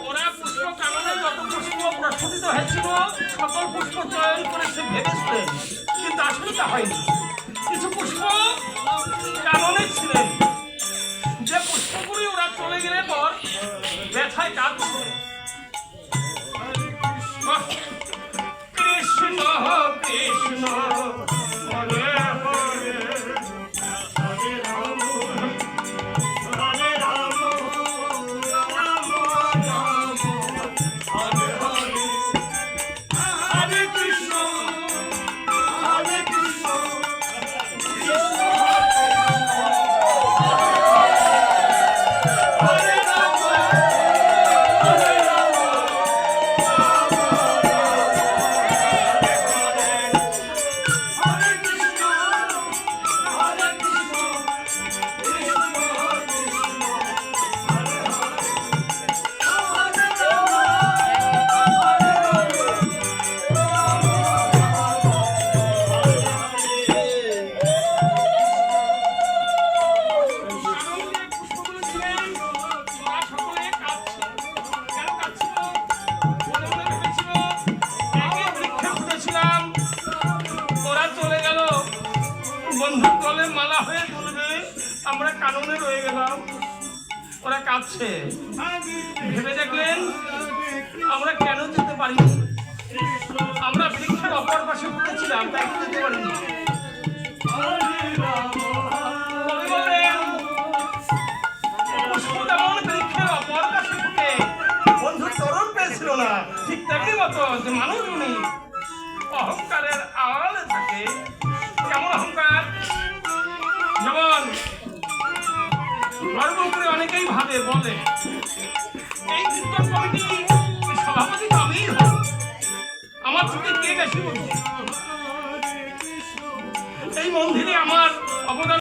ওরা পুষ্প কাননে যত পুষ্প প্রস্ফুটিত হয়েছিল সকল পুষ্প চয়ন করে সে ভেবেছিলেন, কিন্তু আসলে তা হয়নি। কিছু পুষ্প কাননে ছিলেন, যে পুষ্পগুলি ওরা চলে গেলে পর ব্যথায় কাঁদছে। কৃষ্ণ কৃষ্ণ হরে হরে হরে রাম হরে রাম রাম রাম হরে হরে হরে কৃষ্ণ হরে কৃষ্ণ হরে রাম হরে রাম বন্ধুর গলে মালা হয়ে বলবে আমরা কাননে রয়ে গেলাম। ওরা কাঁদছে, ভেবে দেখলেন আমরা কেন যেতে পারিনি। আমরা বৃক্ষের অপর পাশে উঠেছিলাম, তাই তো যেতে পারিনি। পুষ্প যেমন বৃক্ষের অপর পাশে উঠে বন্ধুর চরণ পেয়েছিল না, ঠিক তেমনি মতো যে মানুষ উনি অহংকারের আড়ালে থাকে। কেমন অহংকার? যেমন গর্ব করে অনেকেই ভাবে বলে এই কীর্তন কমিটি সভাপতি তো আমিই হব, আমার থেকে কে বেশি বুঝে, এই মন্দিরে আমার অবদান